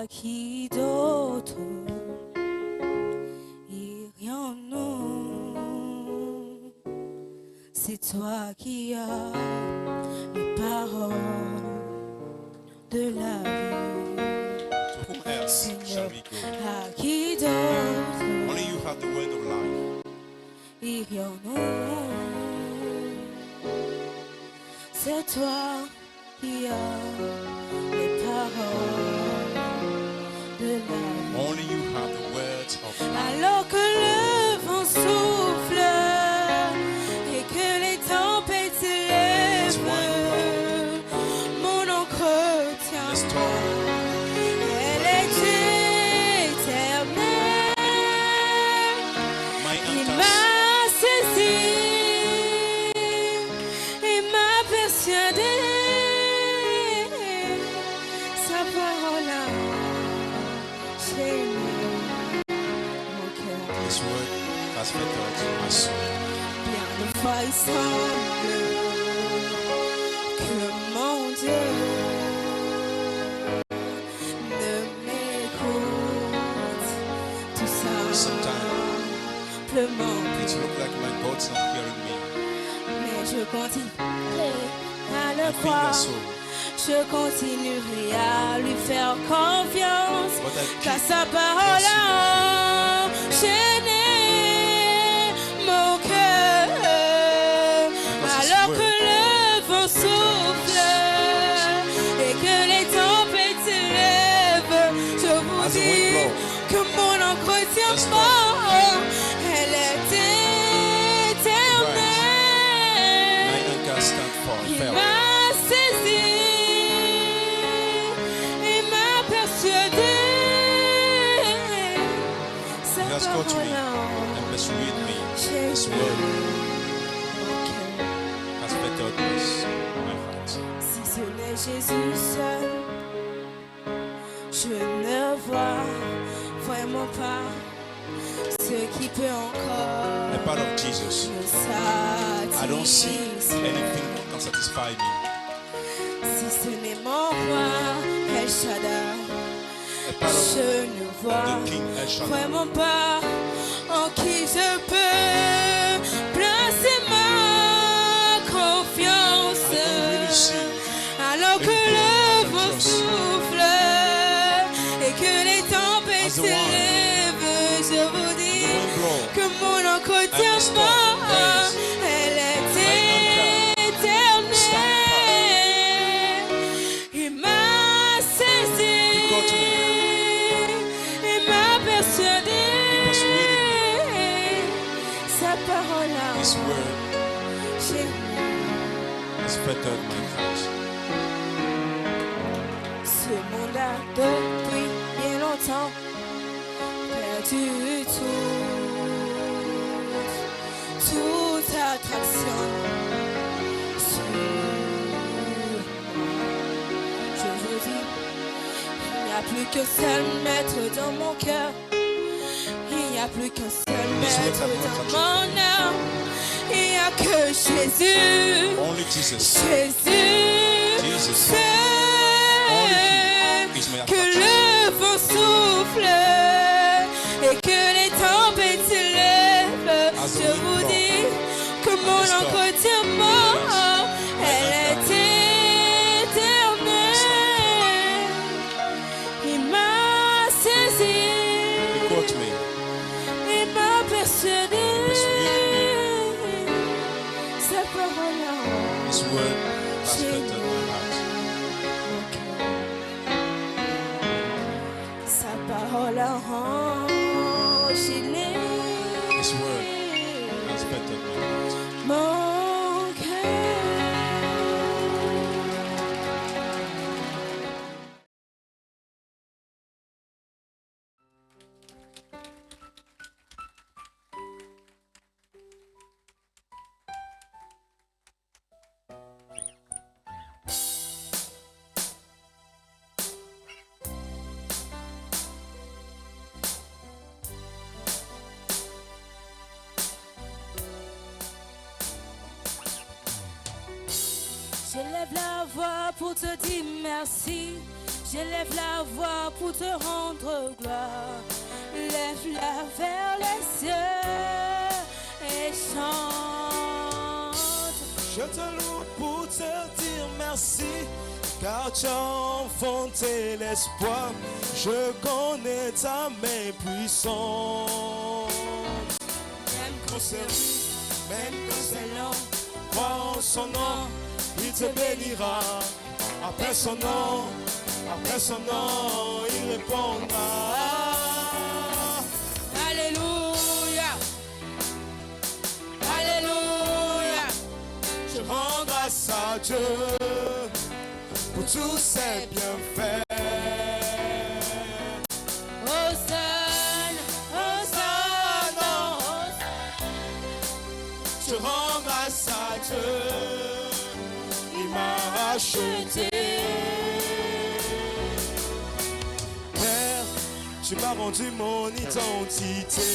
qui d'autre irions-nous? C'est toi qui as les paroles de la vie. To whom else shall we go? À qui d'autre Only you have the word of life. irions-nous? C'est toi qui as les paroles de la vie. Only you have the words of life. Alors que le vent souffle et que les tempêtes s'élèvent, mon entretien, The storm, elle est éternelle. my Il answers, m'a saisi et m'a persuadé. Sa parole a enchaîné mon cœur. His word has fettered my soul. Bien de fois il semble que mon Dieu ne m'écoute tout simplement. It looks like my God's not hearing me. Mais je continuerai à I le feel croire. that so. Je continuerai à lui faire confiance. But I Car keep sa parole a enchaîné mon cœur. Alors que le vent souffle et que les tempêtes s'élèvent, je vous As the wind dis blows, que mon entretien the storm, mort, elle est éternelle. my anchor stand Il firm. m'a saisi et m'a persuadé. Sa He has caught me parole and persuaded me. enchaîné His word mon cœur. has fettered my heart. Si ce n'est Jésus seul, je ne vois vraiment pas ce qui peut encore Apart of Jesus, me I don't see satisfaire. anything that can satisfy me. Si ce n'est mon roi El Shaddai, Apart of je ne vois the King El Shaddai, vraiment pas en qui je peux placer ma confiance. I don't really see Alors que anything I le can vent trust. souffle et que les tempêtes As the one, s'élèvent, je vous the dis wind blows, que mon entretien and the storm mort, rages. elle est My éternelle. Il m'a saisi He caught me. et m'a persuadé. He persuaded Sa parole a His word enchaîné. has fettered my heart. Ce monde a depuis bien longtemps perdu toute attraction sur moi. Je vous dis, il n'y a plus qu'un seul maître dans mon cœur. Il n'y a plus qu'un seul maître dans mon âme. Il n'y a que Jésus. Only Jesus. Jésus, Jesus. seul, Is my que attraction. le vent souffle et que les tempêtes s'élèvent. As the Je wind vous blows, dis que mon the storm entretien mort, my elle est éternelle. Il m'a saisi, He caught me. il m'a persuadé. persuaded Sa parole a His word has fettered my heart. Sa parole a enchaîné His word has fettered my heart. mon cœur. Je lève la voix pour te dire merci. J'élève la voix pour te rendre gloire. Lève-la vers les cieux et chante. Je te loue pour te dire merci, car tu as enfanté l'espoir. Je connais ta main puissante. Même quand c'est rude, Même quand c'est long, crois en son nom, il te bénira. Après son nom, il répondra. Alléluia, Alléluia. Je rends grâce à Dieu pour tous ses bienfaits. Hosanna, Hosanna, Je rends grâce à Dieu, il m'a racheté. Père, tu m'as rendu mon identité,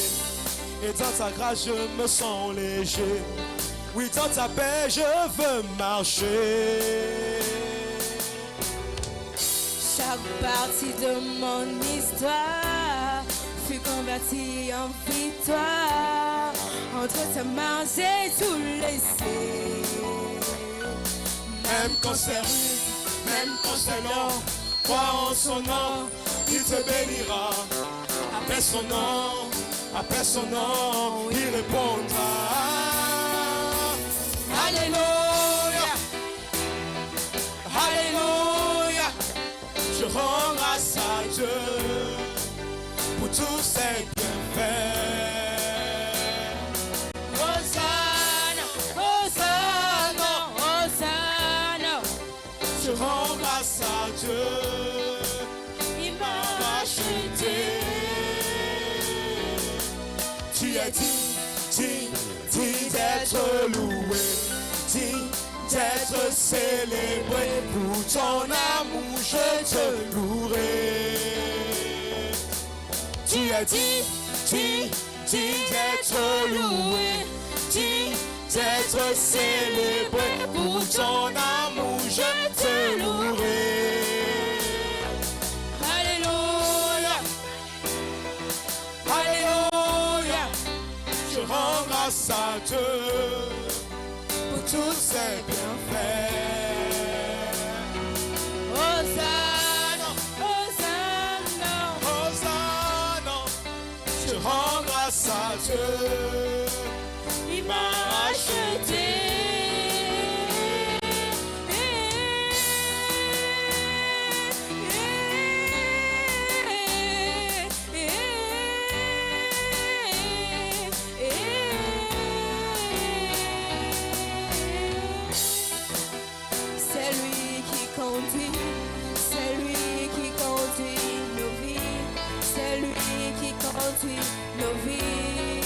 et dans ta grâce je me sens léger. Oui, dans ta paix je veux marcher. Chaque partie de mon histoire fut convertie en victoire. Entre tes mains j'ai tout laissé. Même quand c'est rude, même quand c'est long, crois en son nom, il te bénira. Après son nom, il répondra. Alléluia, Alléluia. Je rends grâce à Dieu pour tous ses bienfaits. Hosanna, Hosanna, Hosanna. Je rends grâce à Dieu, Il m'a racheté. tu es digne d'être loué, digne d'être célébré. Pour ton amour je te louerai. Tu es digne d'être loué, digne d'être célébré. Pour ton amour je te louerai. Alléluia, Alléluia. Je rends grâce à Dieu pour tous ses bienfaits. Hosanna, Hosanna. Hosanna. Je rends grâce à Dieu, Il m'a racheté. C'est lui qui conduit, c'est lui qui conduit nos vies, c'est lui qui conduit nos vies.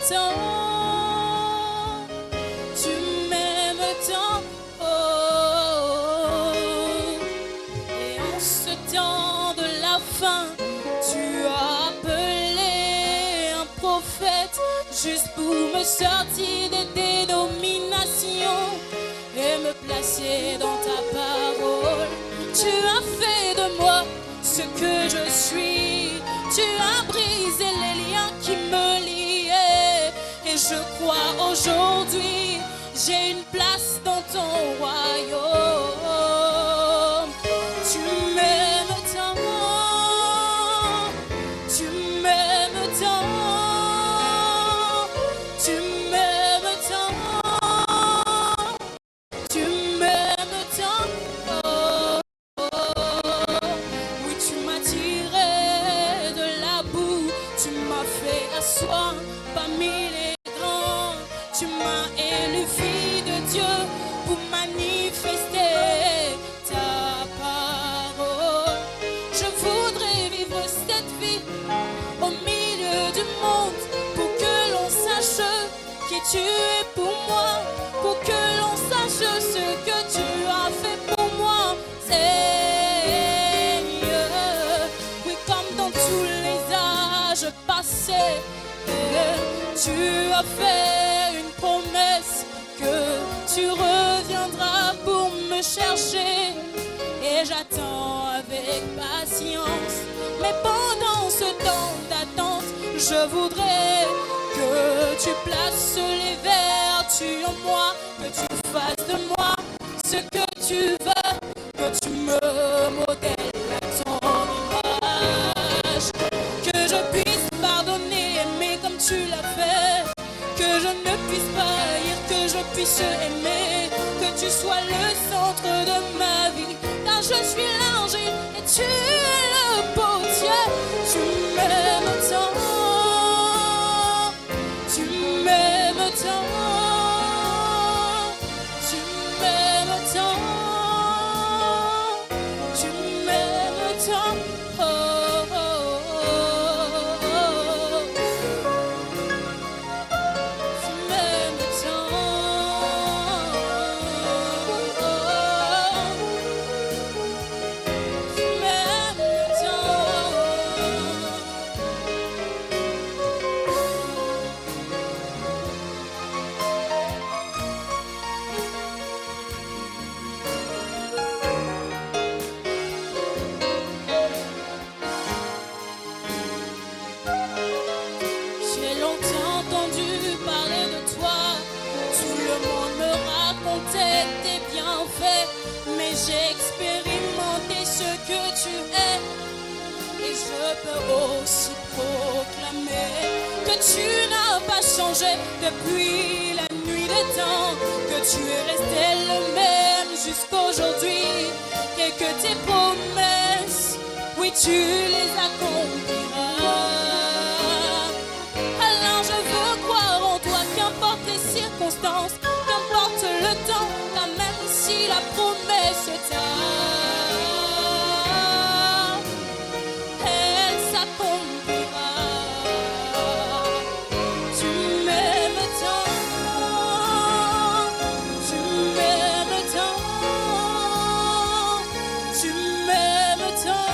tant, tu m'aimes tant, oh. Et en ce temps de la fin, tu as appelé un prophète juste pour me sortir des dénominations et me placer dans ta parole. Tu as fait de moi ce que je suis. Tu as brisé les liens qui me liaient. Et je crois aujourd'hui, j'ai une place dans ton royaume. Tu m'aimes tant, tu m'aimes tant, tu m'aimes tant, tu m'aimes tant, oh, oh, oh. Oui, tu m'as tiré de la boue, tu m'as fait asseoir parmi les grands, tu m'as élu fille de Dieu pour manifester ta parole. Je voudrais vivre cette vie au milieu du monde pour que l'on sache qui tu es pour moi, pour que l'on sache ce que tu as fait pour moi, Seigneur. Oui, comme dans tous les âges passés, tu as fait une promesse que tu reviendras pour me chercher. Et j'attends avec patience. Mais pendant ce temps d'attente, je voudrais que tu places les vertus en moi, que tu fasses de moi ce que tu veux, que tu me modèles à ton image, que je puisse pardonner, aimer comme tu l'as fait, que je ne puisse pas haïr, que je puisse aimer, que tu sois le centre de ma vie, car je suis l'argile et tu es le potier. Tu m'aimes tant, tu m'aimes tant, tu m'aimes tant, tu m'aimes tant, oh, oh, oh, oh. Tu m'aimes tant, tu m'aimes tant. J'ai longtemps entendu parler de toi, tout le monde me racontait tes bienfaits, mais j'ai expérimenté ce que tu es, et je peux aussi proclamer que tu n'as pas changé depuis la nuit des temps, que tu es resté le même jusqu'aujourd'hui, et que tes promesses, oui, tu les accompliras. Alors je veux croire en toi, qu'importe les circonstances, qu'importe le temps, car même si la promesse tarde, elle s'accomplira. Tu m'aimes tant, tu m'aimes tant, tu m'aimes tant,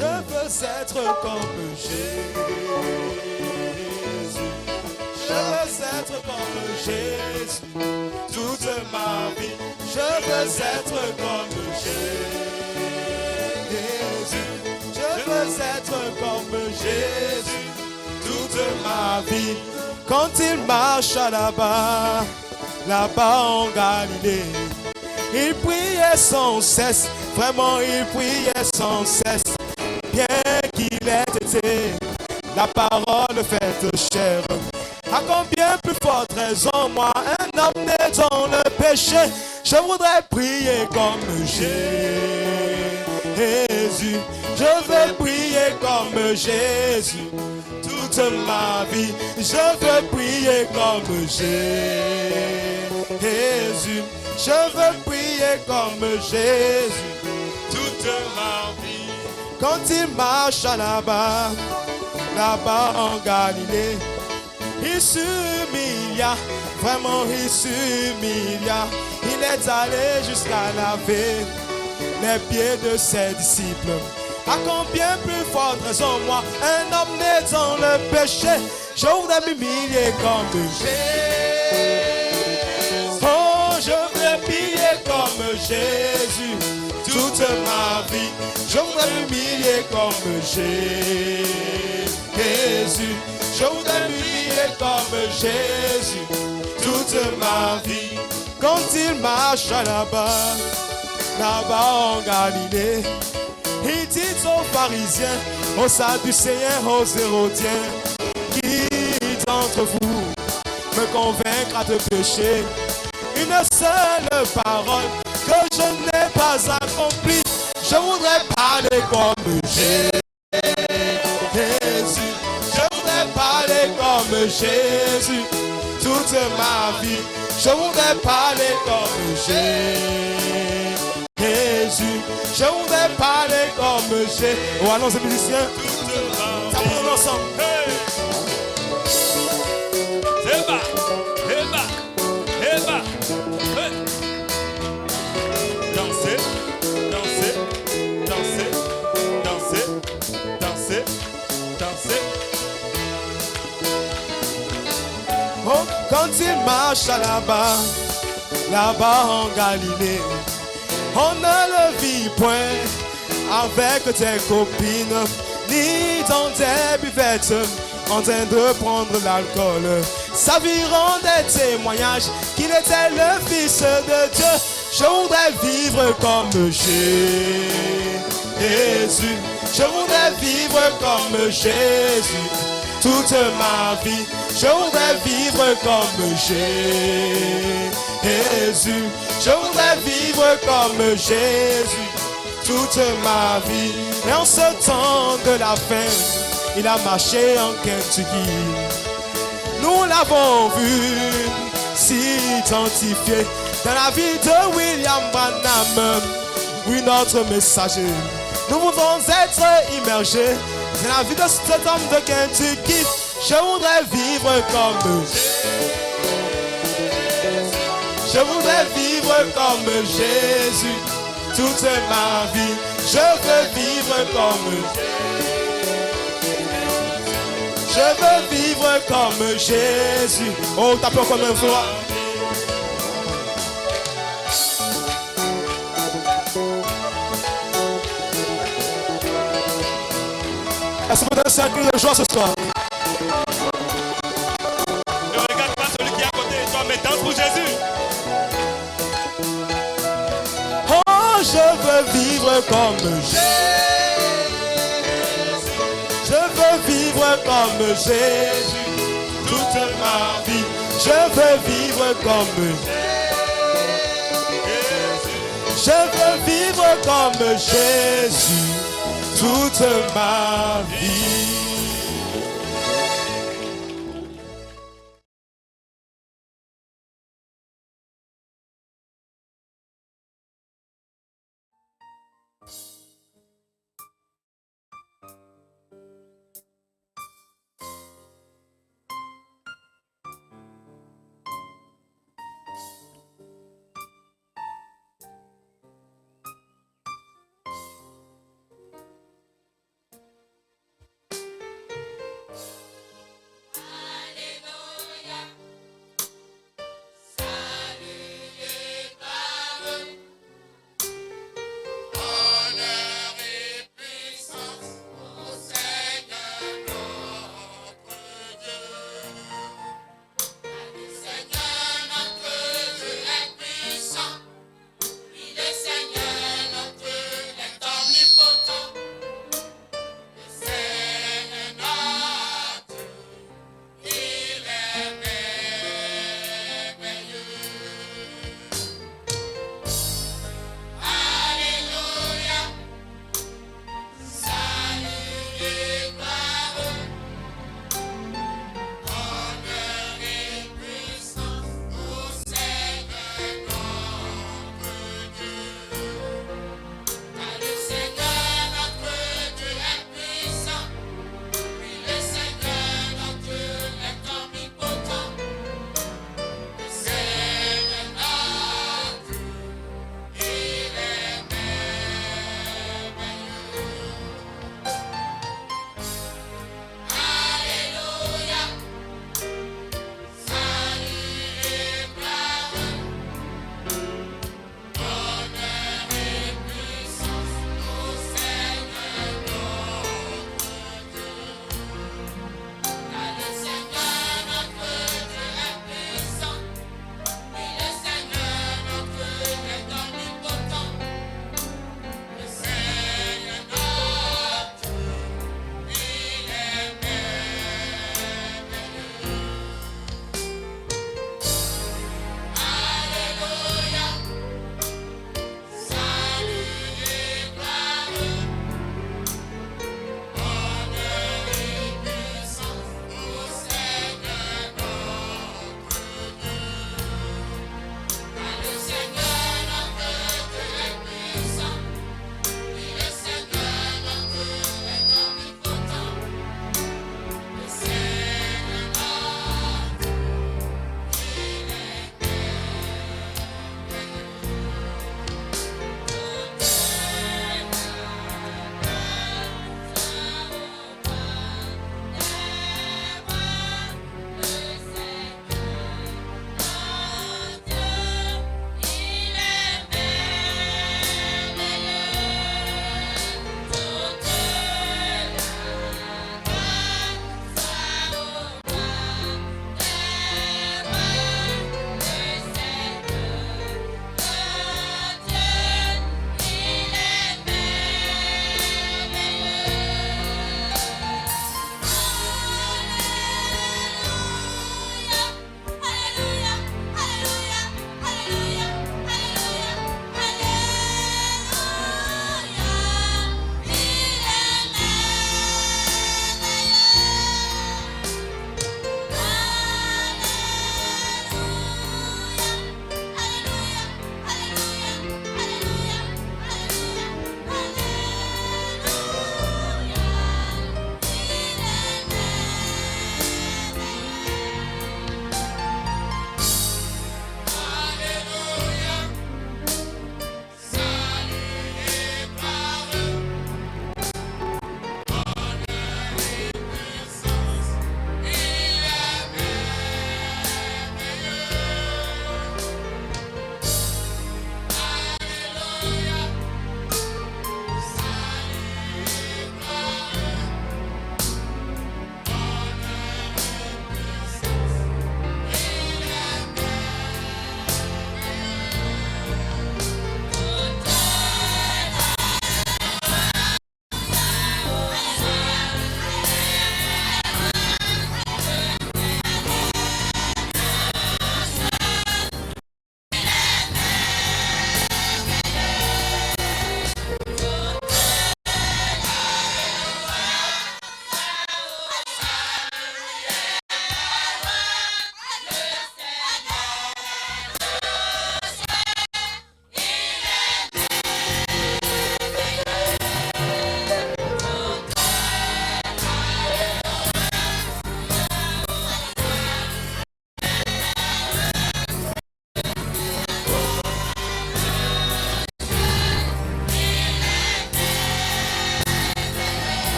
Je veux être comme Jésus. Je veux être comme Jésus toute ma vie. Je veux être comme Jésus. Je veux être comme Jésus toute ma vie. Quand il marche là-bas, là-bas en Galilée, il priait sans cesse, vraiment il priait sans cesse. Bien qu'il ait été la parole faite chair, à combien plus forte raison, moi, un homme né dans le péché, je voudrais prier comme Jésus. Je veux prier comme Jésus toute ma vie. Je veux prier comme Jésus. Je veux prier comme Jésus toute ma vie. Quand il marche là-bas, là-bas en Galilée, il s'humilia, vraiment il s'humilia. Il est allé jusqu'à laver les pieds de ses disciples. À combien plus forte raison, moi, un homme né dans le péché, je voudrais m'humilier comme Jésus. Oh, je voudrais prier comme Jésus toute ma vie. Je voudrais m'humilier comme Jésus. Je voudrais m'humilier comme Jésus toute ma vie. Quand il marche là-bas, là-bas en Galilée, il dit aux pharisiens, aux sadducéens, aux hérodiens, qui d'entre vous me convaincra de pécher? Une seule parole que je n'ai pas accomplie. Je voudrais parler comme Jésus. Je voudrais parler comme Jésus toute ma vie. Je voudrais parler comme Jésus. Je voudrais parler comme Jésus. Oh, allons les musiciens. Ça prend ensemble. Hey! Eba, eba, eba. Hey! Dansez, dansez, dansez, dansez, dansez, dansez. Oh, quand il marche là-bas, là-bas en Galilée, on ne le vit point avec tes copines, ni dans tes buvettes, en train de prendre l'alcool. Sa vie rendait témoignage qu'il était le Fils de Dieu. Je voudrais vivre comme Jésus. Je voudrais vivre comme Jésus toute ma vie. Je voudrais vivre comme Jésus. Je voudrais vivre comme Jésus toute ma vie. Et en ce temps de la fin, il a marché en Kentucky. Nous l'avons vu s'identifier dans la vie de William Branham. Oui, notre messager. Nous voulons être immergés dans la vie de cet homme de Kentucky. Je voudrais vivre comme Jésus. Je voudrais vivre comme Jésus toute ma vie. Je veux vivre comme Jésus. Je veux vivre comme Jésus. Oh, tapons comme un fois. Est-ce que vous donnez un cri de joie ce soir? Ne regarde pas celui qui est à côté de toi, mais danse pour Jésus. Oh, je veux vivre comme Jésus. Je veux vivre comme Jésus toute ma vie. Je veux vivre comme Jésus. Je veux vivre comme Jésus toute ma vie.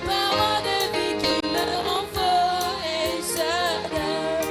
parole de vie qui me rend fort et j'adore.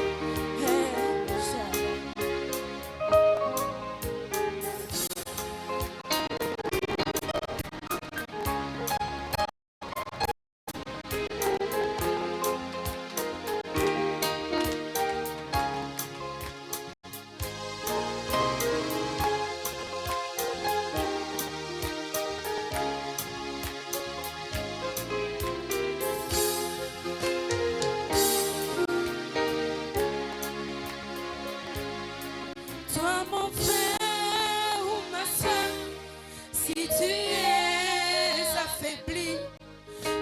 Toi mon frère ou ma soeur, si tu es affaibli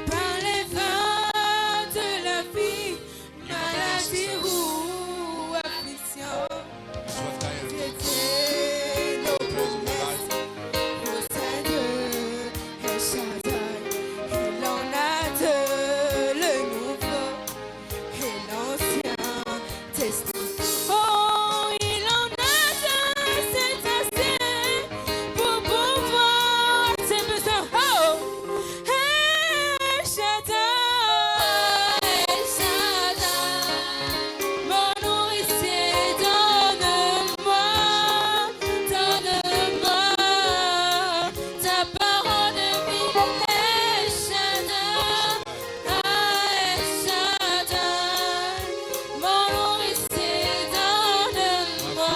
par les vents de la vie, maladie ou affliction, Sois tired. c'était nos promesses au sein de El Shaddai. Il en a de le nouveau et l'ancien testament. Oh, il en a de cet ancien pour pouvoir ses besoins. Oh, El Shaddai, El Shaddai, mon nourricier, donne-moi ta parole de vie. El Shaddai, El Shaddai, mon nourricier, donne-moi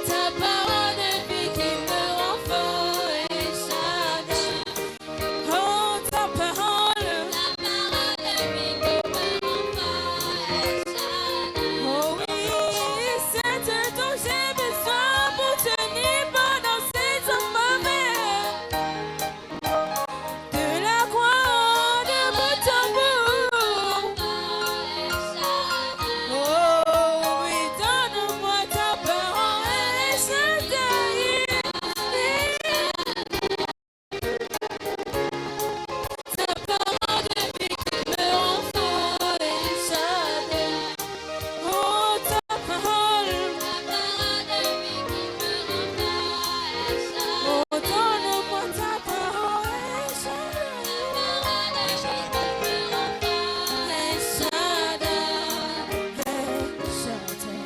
ta parole de vie qui me rend fort. El Shaddai, oh ta parole de vie qui me rend fort. El Shaddai, oh oui, c'est ce dont j'ai besoin pour tenir pendant ces temps mauvais. De la croix de bout en bout. Oh oui, donne-moi ta parole, El Shaddai. Ta parole de vie qui me rend fort, El Shaddai. Oh ta parole de vie qui me rend fort, El Shaddai. Oh donne-moi ta parole, El Shaddai. El Shaddai, El Shaddai.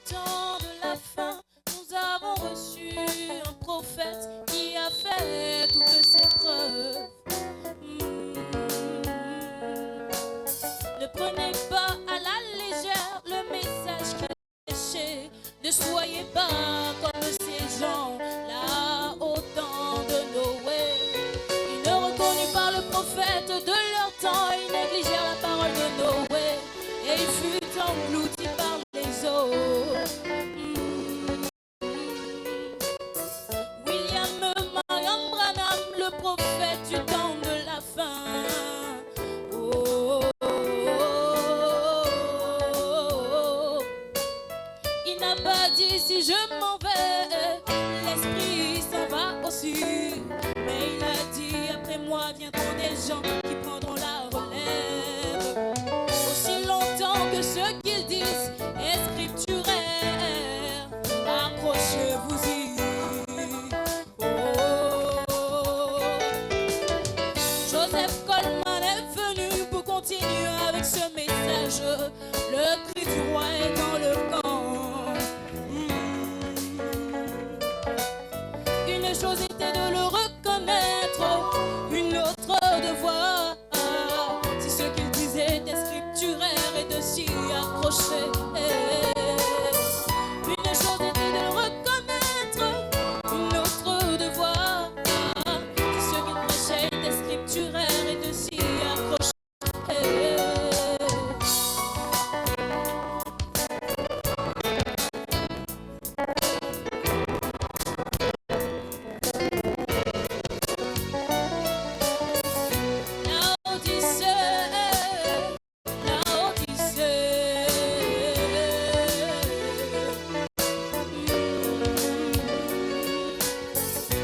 Temps de la fin, nous avons reçu un prophète qui a fait toutes ses preuves. Ne prenez pas à la légère le message caché. Ne soyez pas comme ces gens-là au temps de Noé. Ils ne reconnurent pas le prophète de leur temps. Ils négligèrent la parole de Noé. Et il fut englouti par les eaux. William Marion Branham, le prophète du temps de la fin. Oh, oh, oh. Il n'a pas dit si je m'en vais, l'esprit s'en va aussi. Mais il a dit après moi viendront des gens qui prendront la relève. Aussi longtemps que ce qu'ils disent est scripturaire, accrochez-vous-y. Oh, oh, oh. Joseph Coleman est venu pour continuer avec ce marche. Le cri du roi est dans le camp. Une chose était de le reconnaître, une autre de voir si ce qu'il disait était scripturaire et de s'y accrocher. Une chose était de le reconnaître, une autre de voir si ce qu'il prêchait était scripturaire et de s'y accrocher.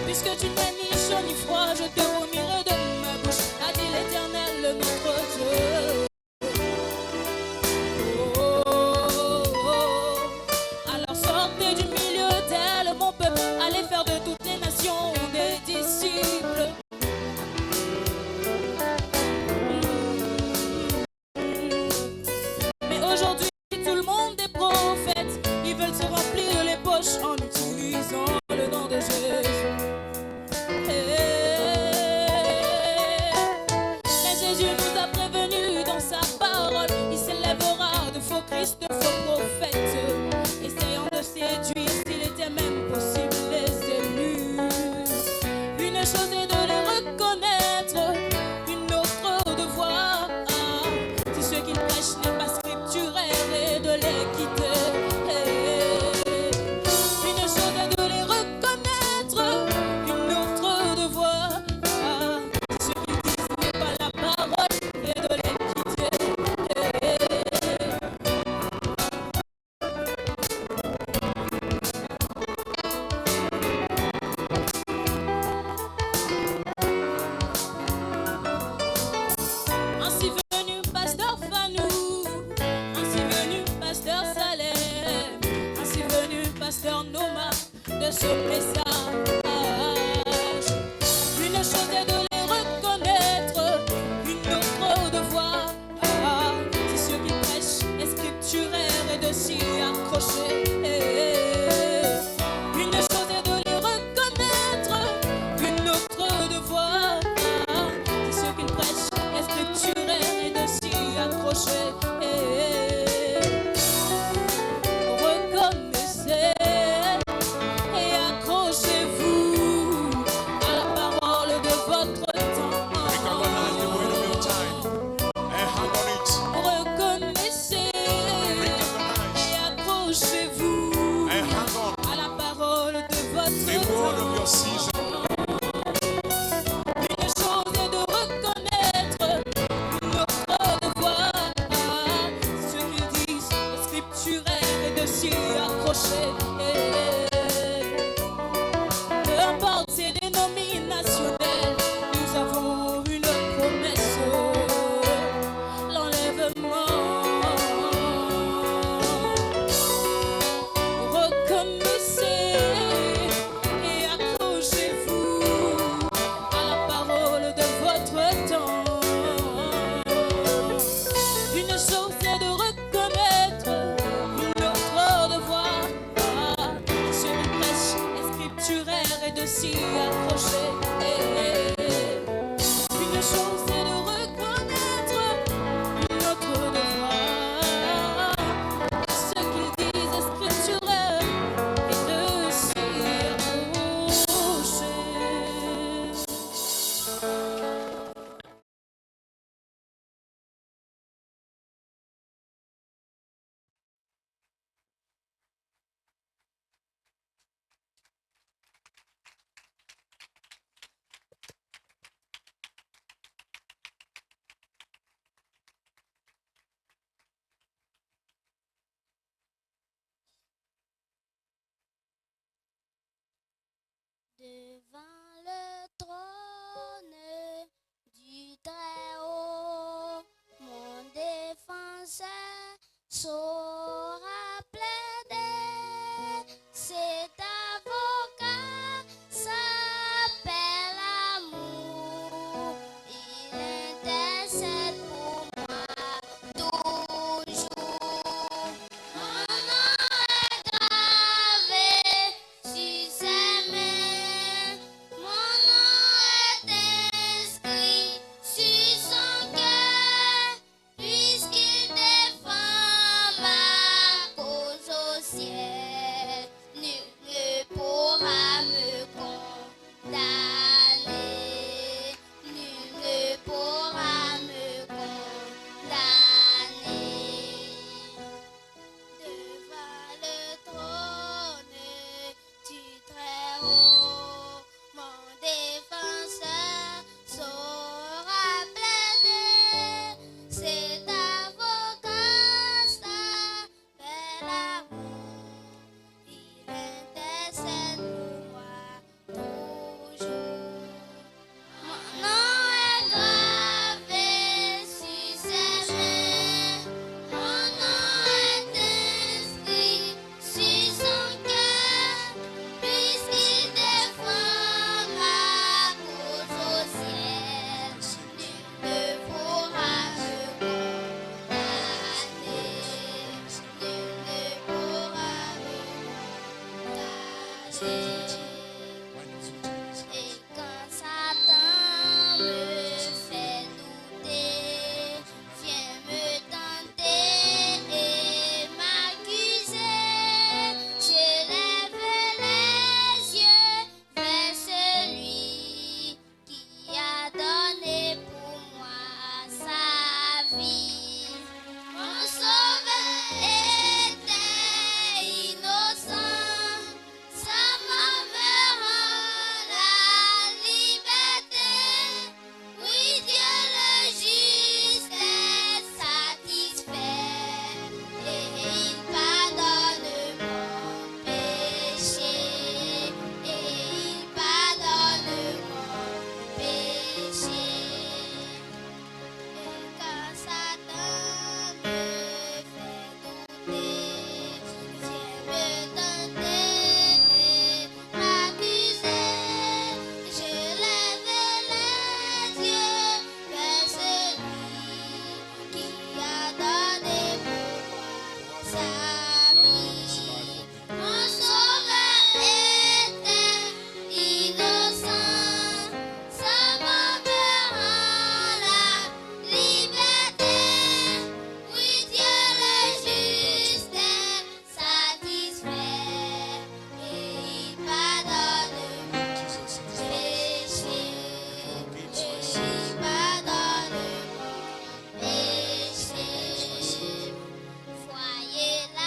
Puisque tu n'es ni chaud ni froid, je te vomirai de ma bouche, a dit l'Éternel notre Dieu. Oh, oh, oh. Alors sortez du milieu d'elle, mon peuple, allez faire de toutes les nations des disciples. Mais aujourd'hui, tout le monde est prophète, ils veulent se remplir les poches en utilisant le nom de Jésus. Mais Jésus nous a prévenus dans sa parole, il s'élèvera de faux Christ, de faux prophètes, essayant de séduire, s'il était même possible, les élus. Une chose est de les reconnaître, une autre de voir si ce qu'ils prêchent n'est pas scripturaire et de les quitter. Une chose est de les reconnaître, une autre de voir si ce qu'ils disent n'est pas la parole et de les quitter. Ainsi venu pasteur Fanou, ainsi venu pasteur Salem, ainsi venu pasteur Noma de ce message. Une chose est de les reconnaître, une autre de voir si ce qu'ils prêchent est scripturaire et de s'y accrocher. Une chose est de les reconnaître, une autre de voir si ce qu'ils prêchent est scripturaire et de s'y accrocher. Reconnaissez et accrochez-vous à la parole de votre Recognize the word of your temps. time and hang on it. Reconnaissez et accrochez-vous And hang on à la parole de votre the word of your temps. season. Une chose est de reconnaître, une autre de voir ce qu'ils disent est scripturaire et de s'y accrocher. Peu importe ces dénominationnels, nous avons une promesse, l'enlèvement. Reconnaissez et accrochez-vous à la parole de votre temps. Une chose est de reconnaître, une autre de voir ce qu'il prêche est scripturaire et de s'y accrocher. Une chose est de reconnaître, une autre de voir ce qu'ils disent est scripturaire et de s'y accrocher. Devant le trône du Très-Haut, mon défenseur saura plaider. Cet avocat s'appelle amour. Il intercède pour moi toujours. Et quand Satan me fait douter, vient me tenter et m'accuser, je lève les yeux vers celui qui a donné pour moi sa vie. Mon sauveur était innocent, sa mort me rend la liberté. Oui, Dieu le juste est satisfait et il pardonne mon péché. Et il pardonne mon péché. Et quand Satan me fait douter, vient me tenter et m'accuser, je lève les yeux vers celui qui a donné pour moi sa vie. Mon sauveur était innocent, sa mort me rend la liberté. Oui, Dieu le juste est satisfait et il pardonne mon péché. Et il pardonne mon péché. Voyez la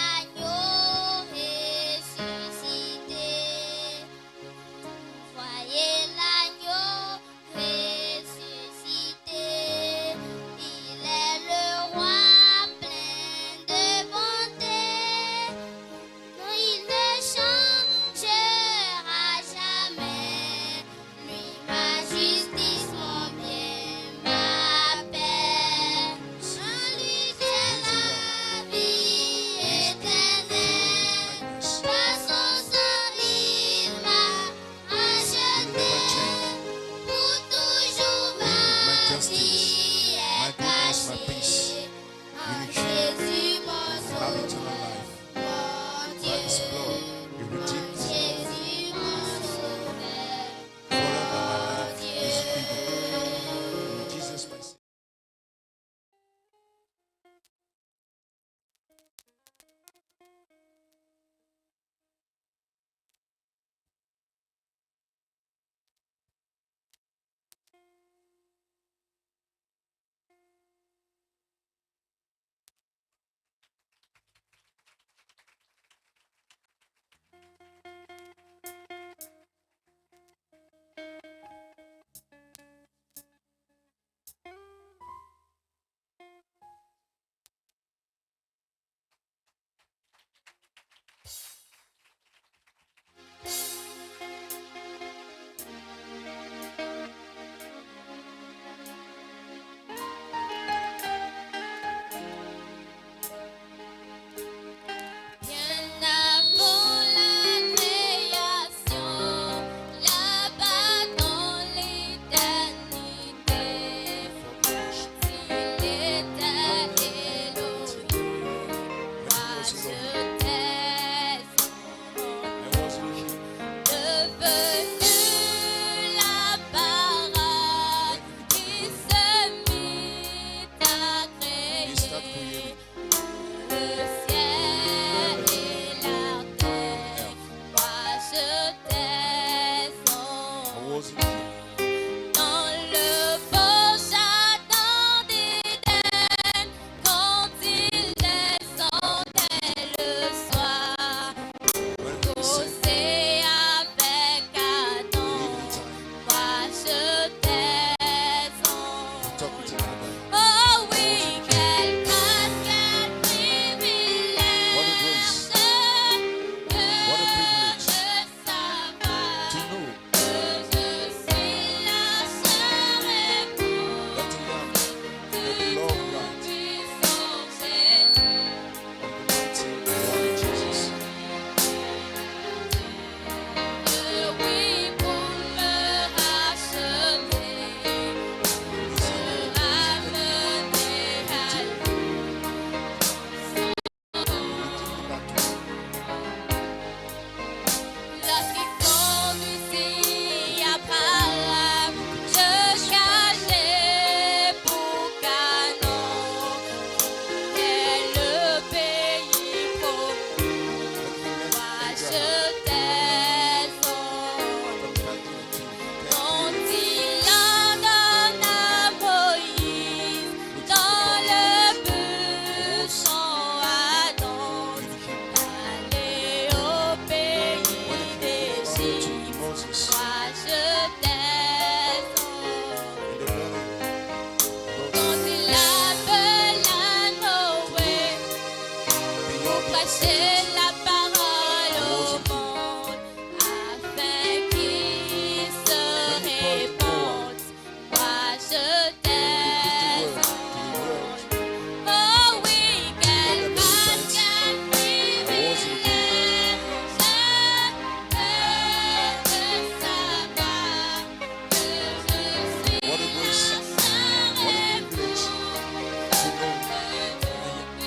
prêcher la parole au monde afin qu'il se répande. Moi je t'exhorte. Oh oui, quel grâce, quel privilège de savoir que je suis What a grace. What a privilege to know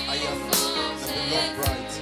I am the beloved bride.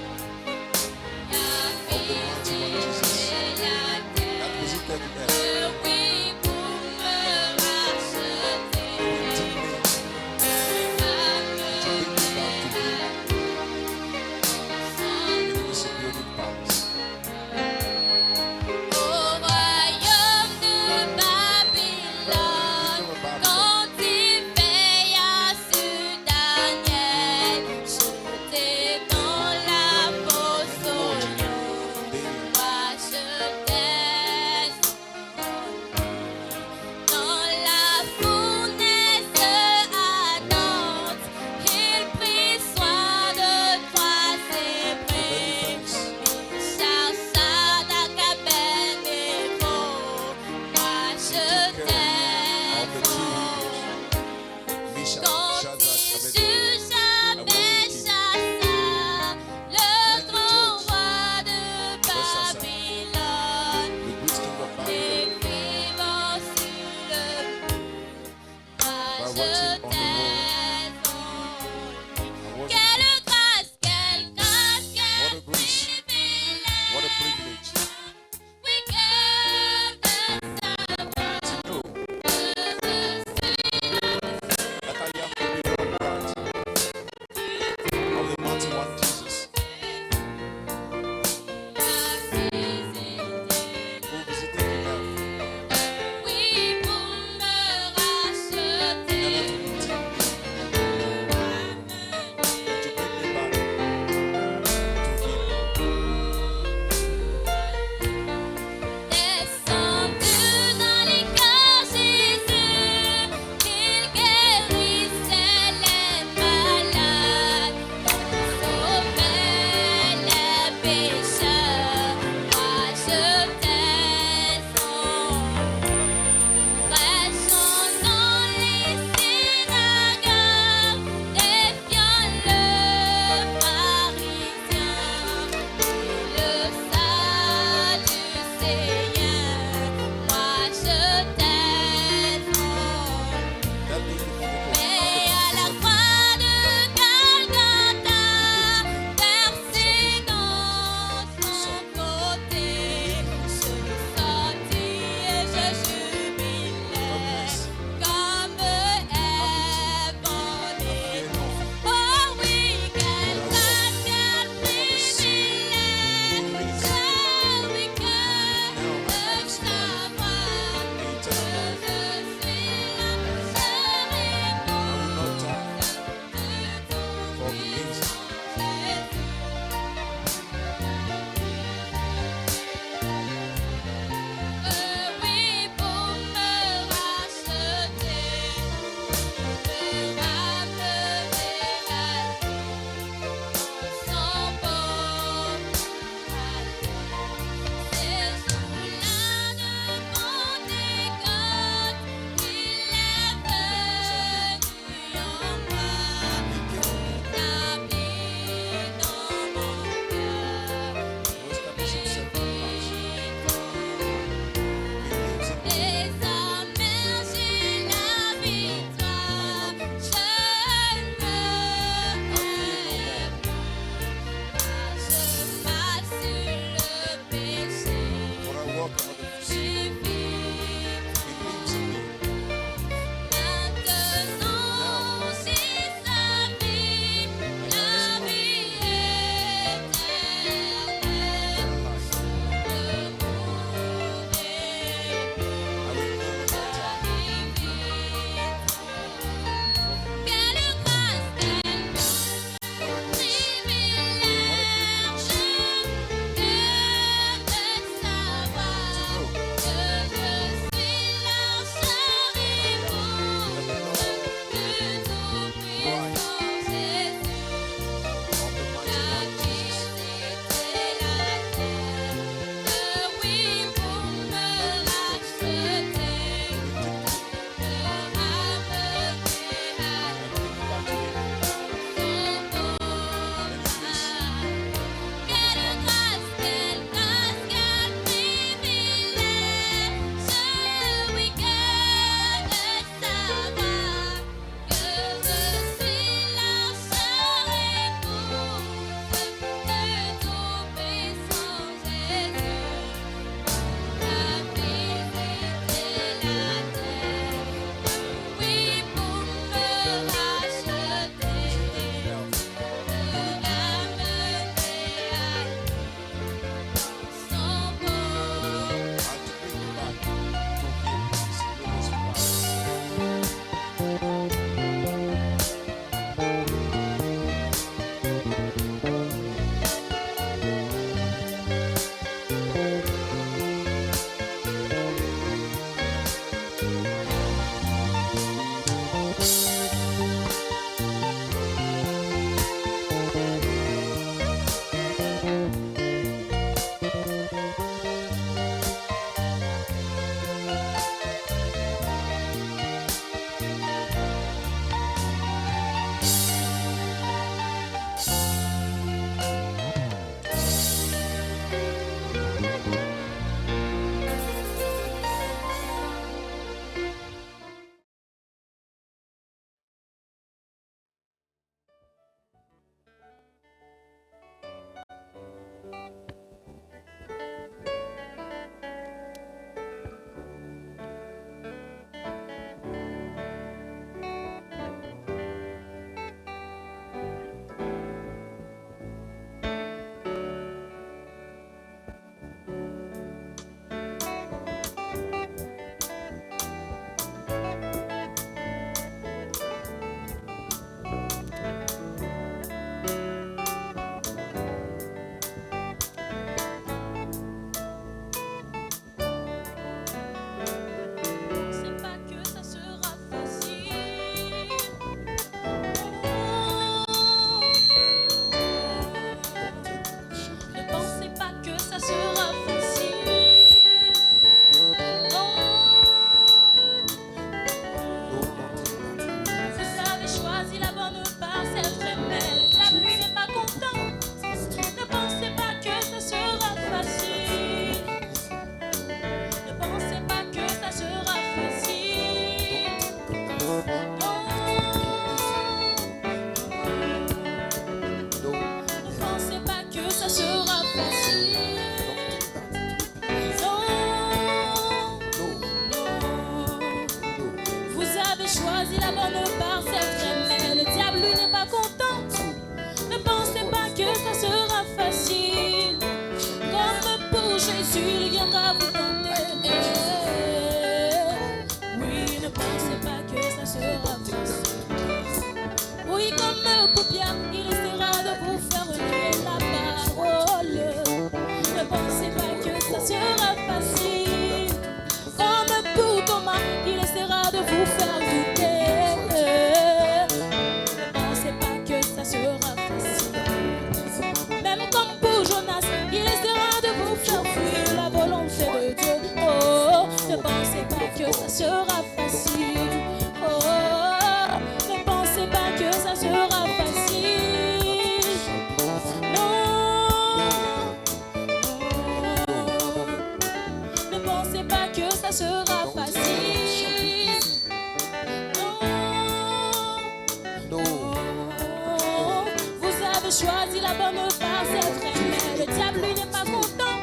choisi la bonne part, c'est vrai, mais le diable lui n'est pas content.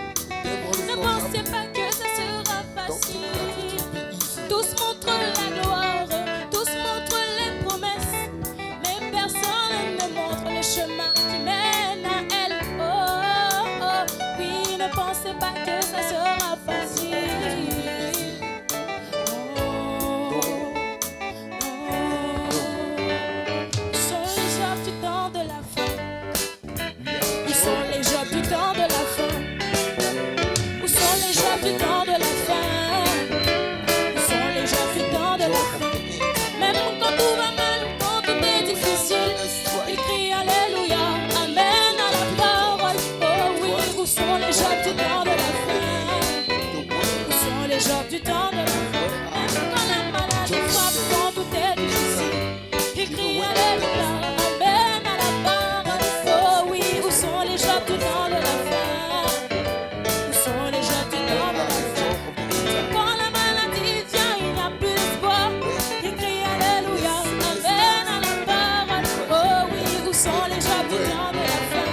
Ne pensez pas que ça sera facile. Tous montrent la gloire, tous montrent les promesses, mais personne ne montre le chemin qui mène à elle. Oh, oh, oh. Oui, ne pensez pas que ça sera facile. Oh, oh. Où sont les Jobs du temps de la fin? Où sont les Jobs du temps de la fin? Où sont les Jobs du temps de la fin? Où sont les Jobs du temps de la fin? Même quand tout va mal, quand tout est difficile, ils crient Alléluia, Amen à la parole. Oh oui, où sont les Jobs du temps de la fin? Où sont les Jobs du temps de la fin? Même quand la maladie frappe, quand tout est difficile, ils crient Alléluia, Amen à la parole. Oh oui, où sont les Jobs du temps de la fin? Où sont les Jobs du temps de la fin? Quand la maladie vient, il n'y a plus d'espoir. Il crie Alléluia, Amen à la parole. Oh oui, où sont les Jobs du temps de la fin?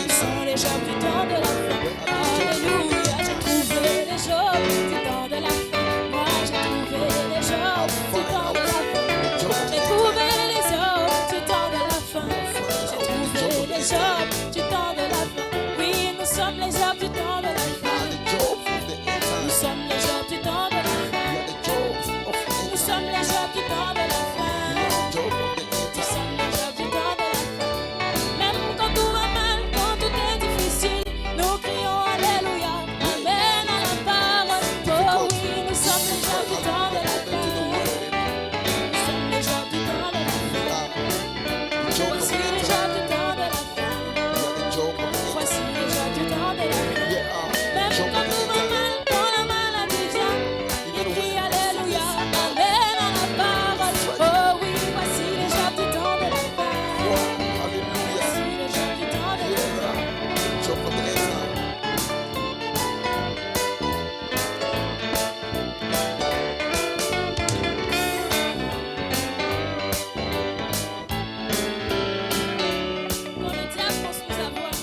Où sont les Jobs du temps de la fin? Alléluia, j'ai trouvé les Jobs du temps de la fin. Moi, j'ai trouvé les Jobs du temps de la fin. J'ai trouvé les Jobs du temps de la fin. J'ai trouvé les Jobs du temps de la fin. Oui, nous sommes les Jobs du temps de la fin. Nous sommes les Jobs du temps de la fin. Nous sommes les Jobs du temps de la fin. Nous sommes les Jobs du temps de la fin. Même quand tout va mal, quand tout est difficile, nous crions Alléluia, Amen à la parole. Oh oui, nous sommes les Jobs du temps de la fin. Nous sommes les Jobs du temps de la fin. Voici les Jobs du temps de la fin. Voici les Jobs du temps de la fin. Même quand tout va mal, quand la maladie vient, il crie Alléluia, Amen à la parole. Oh oui, voici les Jobs du temps de la fin. Voici les Jobs du temps de la fin. Quand le diable pense nous avoir,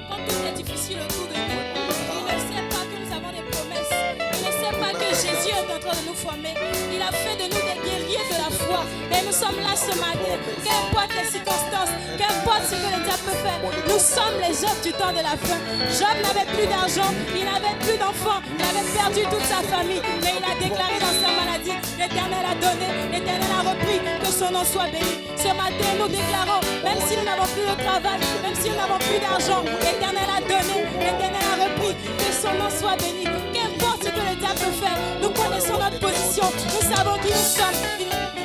quand tout est difficile autour de nous, il ne sait pas que nous avons des promesses. Il ne sait pas que Jésus est en train de nous former. Il a fait de nous des guerriers de la foi. Et nous sommes là ce matin. Qu'importe les circonstances, qu'importe ce que le diable peut faire, nous sommes les Jobs du temps de la fin. Job n'avait plus d'argent, il n'avait plus d'enfants, il avait perdu toute sa famille. Mais il a déclaré dans sa maladie, l'Éternel a donné, l'Éternel a repris, que son nom soit béni. Ce matin, nous déclarons, même si nous n'avons plus de travail, même si nous n'avons plus d'argent, l'Éternel a donné, l'Éternel a repris, que son nom soit béni. Qu'importe ce que le diable peut faire, nous connaissons notre position, nous savons qui nous sommes.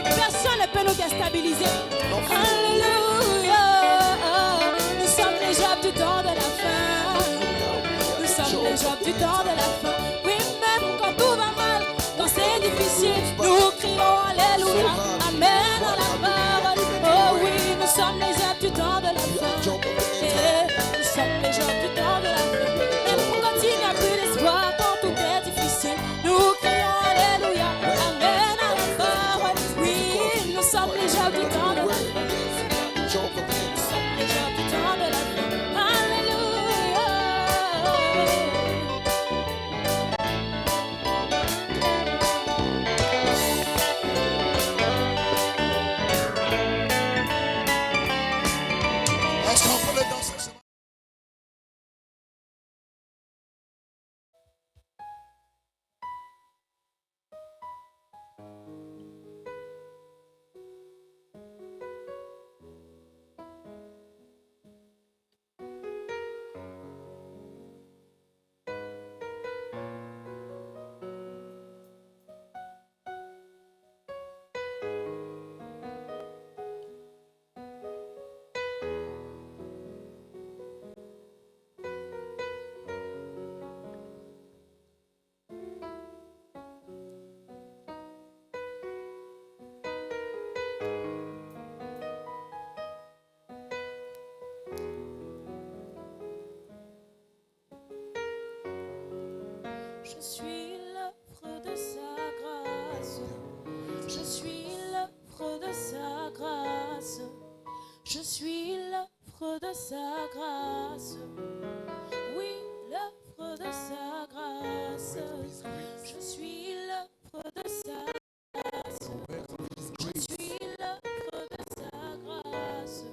Personne ne peut nous déstabiliser. Alléluia. Nous sommes les Jobs du temps de la fin. Nous sommes les Jobs du temps de la fin. Oui, même quand tout va mal, quand c'est difficile, nous crions Alléluia, Amen à la parole. Oh oui, nous sommes les Jobs du temps de la fin. Nous sommes les Jobs du temps de la fin. Même quand il n'y a plus d'espoir, quand tout est difficile, nous crions Alléluia, Amen à la parole. Oui, nous sommes les Jobs du temps de la fin. Nous sommes les Jobs du temps de la fin. Alléluia. Est-ce qu'on peut le danser ce matin? Je suis l'œuvre de sa grâce. Je suis l'œuvre de sa grâce. Je suis l'œuvre l'œuvre de sa grâce. Oui, l'œuvre de sa grâce. Je suis l'œuvre de sa grâce. Je suis l'œuvre de sa grâce.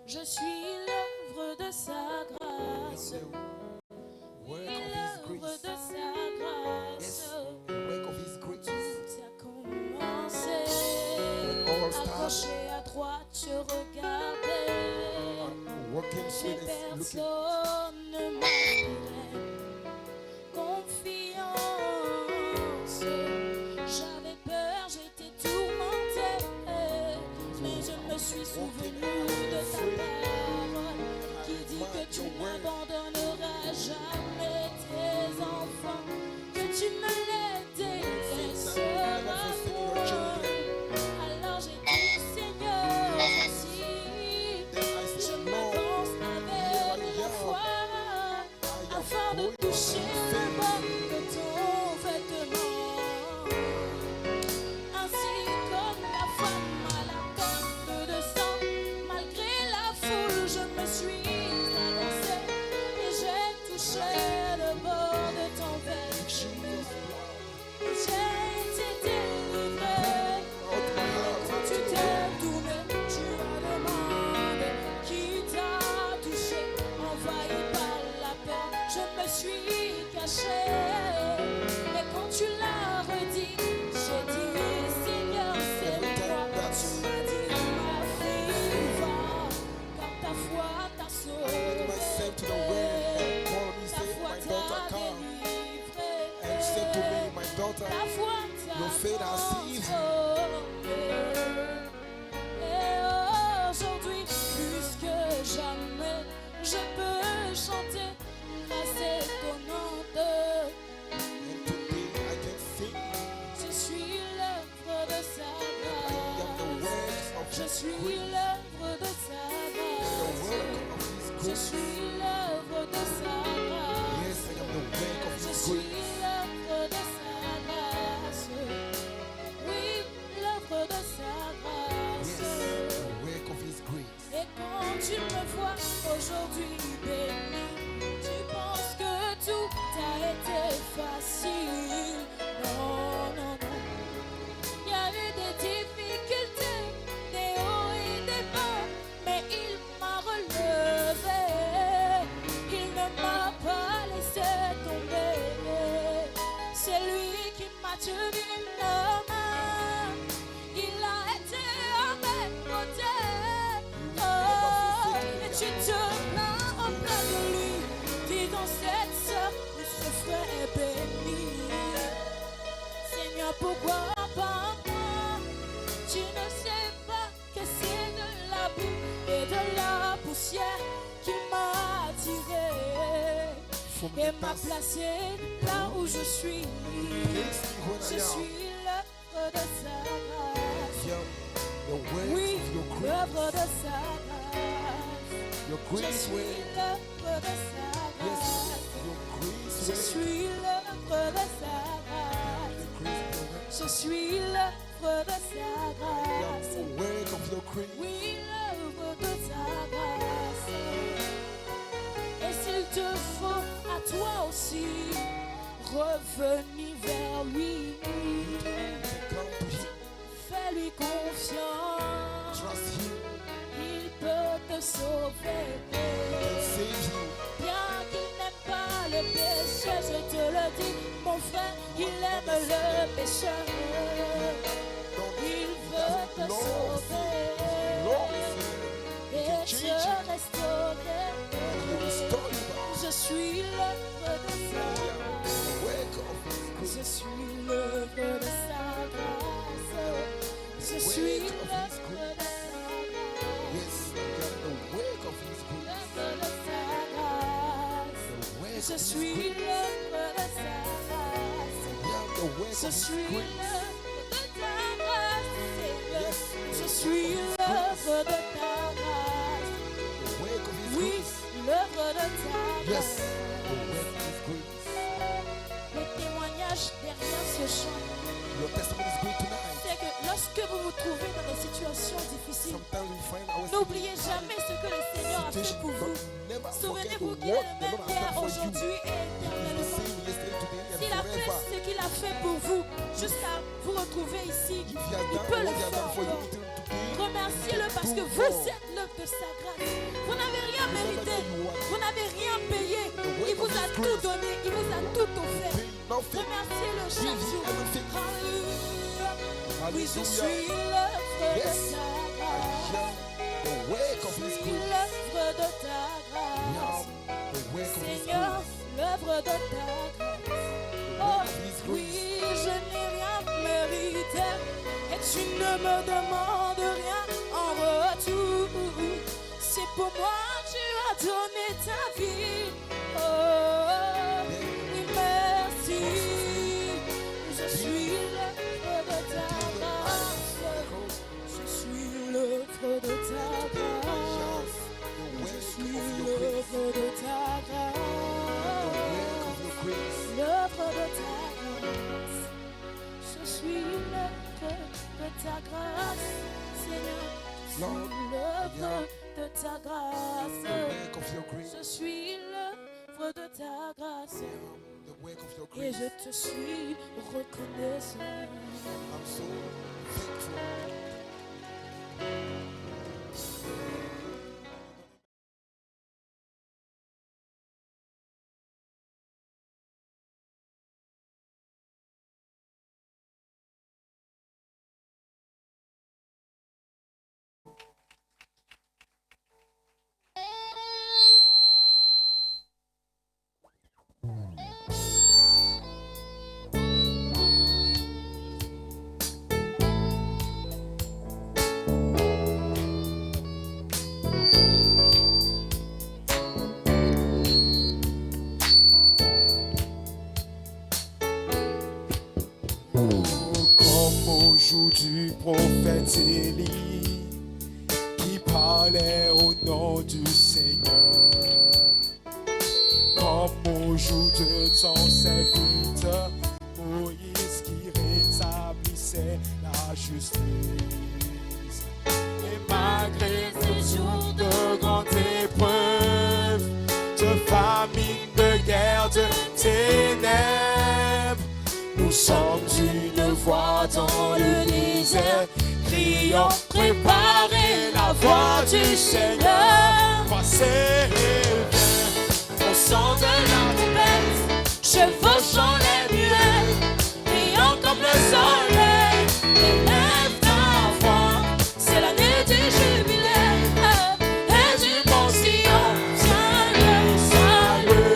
Je suis l'œuvre de sa grâce. Oui, l'œuvre de sa grâce. Tout a commencé. Accroché à droite, je regardais. Mais personne ne m'offrait confiance. J'avais peur, j'étais tourmentée. Mais je me suis souvenu de ta parole qui dit que tu n'abandonneras jamais tes enfants, que tu me les délaisseras point. Alors j'ai dit, Seigneur, voici, je m'avance avec la foi afin de toucher le bord de ton vêtement. Ainsi comme la femme à la perte de sang, malgré la foule, je me suis avancée et j'ai touché le bord de ton vêtement. J'ai été délivrée. Quand tu t'es tourné, tu as demandé qui t'a touché, envahi par la peur. Je me suis cachée. Et quand tu l'as redit, j'ai dit, Seigneur, c'est moi. Tu m'as dit, ma fille, va, car ta foi t'a sauvée. Ta foi t'a délivrée. Ta foi t'a transformée. Et aujourd'hui, plus que jamais, je peux chanter grâce étonnante. Je suis l'œuvre de sa grâce. Je suis l'œuvre de sa grâce. Je suis l'œuvre de sa grâce. Je suis l'œuvre de sa grâce. Oui, l'œuvre de sa grâce. Et quand tu me vois aujourd'hui béni, tu penses que tout a été facile. Non, non, non. Il y a eu des difficultés, des hauts et des bas, mais il m'a relevé. Il ne m'a pas laissé tomber. C'est lui qui m'a tenu la main. Il a été à mes côtés. Oh, et tu te plains auprès de lui. Dis dans cette sœur où ce frère est béni. Seigneur, pourquoi pas moi? Tu ne sais pas que c'est de la boue et de la poussière qui m'a attiré et m'a placé là où je suis. Je suis l'œuvre de sa grâce. Oui, l'œuvre de sa grâce. Je suis l'œuvre de sa grâce. Je suis l'œuvre de sa grâce. Je suis l'œuvre de sa grâce. Oui, l'œuvre de sa grâce. Et s'il te faut à toi aussi revenir vers lui, fais-lui confiance. Il peut te sauver. Bien qu'il n'aime pas le péché, je te le dis, mon frère, il aime le pécheur. Il veut te sauver et te restaurer. Je suis l'œuvre de sa grâce. Je suis l'œuvre de sa grâce. Je suis l'œuvre de sa grâce. L'œuvre de sa grâce. Je suis l'œuvre de sa grâce. Je suis l'œuvre de ta grâce. Je suis l'œuvre de ta grâce. Oui, l'œuvre de ta grâce. Le témoignage derrière ce chant, c'est que lorsque Lorsque vous vous trouvez dans des situations difficiles, Sometimes we find ourselves n'oubliez jamais ce que le Seigneur a fait pour vous. Souvenez-vous qu'il est le même hier, aujourd'hui et éternellement. S'il a fait ce qu'il a fait pour vous jusqu'à vous retrouver ici, il peut le faire encore. Remerciez-le parce que vous êtes l'œuvre de sa grâce. Vous n'avez rien mérité, vous n'avez rien payé. Il vous a tout donné, il vous a tout offert. Remerciez-le chaque jour. Alléluia. Oui, je suis l'œuvre de sa grâce. Je suis l'œuvre de ta grâce. Seigneur, l'œuvre de ta grâce. Oh, oui, je n'ai rien mérité. Et tu ne me demandes rien en retour. C'est pour moi que tu as donné ta vie. Oh, oui, merci. Je suis l'œuvre de ta grâce. Je suis l'œuvre de ta grâce. Je suis l'œuvre de ta grâce. L'œuvre de ta grâce. Je suis l'œuvre de ta grâce, Seigneur. L'œuvre de ta grâce. Je suis l'œuvre de ta grâce. Et je te suis reconnaissant. I'm so thankful. Comme au jour du prophète Élie, qui parlait au nom du Seigneur. Comme au jour de ton serviteur Moïse, qui rétablissait la justice. Et malgré ces jours de grande épreuve, de famine, de guerre, de ténèbres, nous sommes une voix dans le désert, criant, préparez la voie du Seigneur. Passez, Au son de la trompette, chevauchant les nuées, brillant comme le soleil, élève ta voix. C'est l'année du jubilé et du bon Sion. Salut, salut.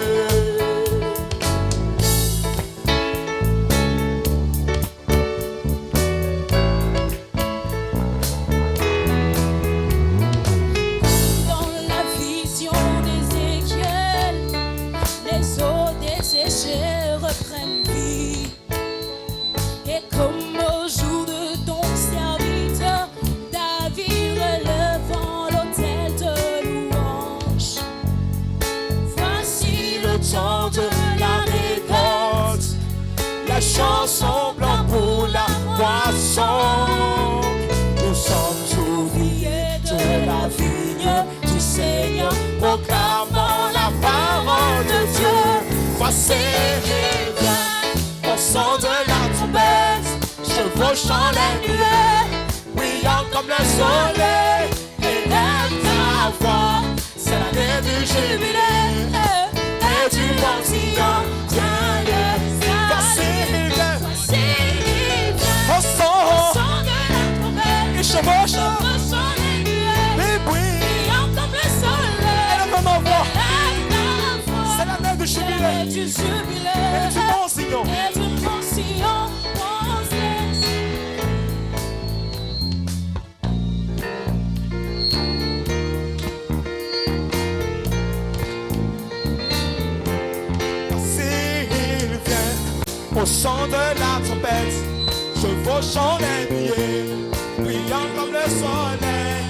Dans la vision d'Ézéchiel, les eaux desséchées reprennent vie. Et comme au jour de ton serviteur David, relevant l'autel de louange. Voici le temps de la récolte, la chanson blanc pour la moisson. Nous sommes ouvriers de la vigne du Seigneur, proclamant la parole de Dieu. Voici, au son de la trompette, chevauchant les nuées, brillant comme le soleil, élève ta voix. C'est l'année du jubilé et du bon Sion. Viens, voici il vient. au son, Son de la trompette, il chevauche, chevauchant les nuées, les bruits, brillant comme le soleil. élève ma voix. Élève ta voix. C'est l'année du C'est jubilé l'année du jubilé et du bon Sion. et du bon Sion. S'il vient au son de la trompette, chevauchant les nuées, brillant comme le soleil,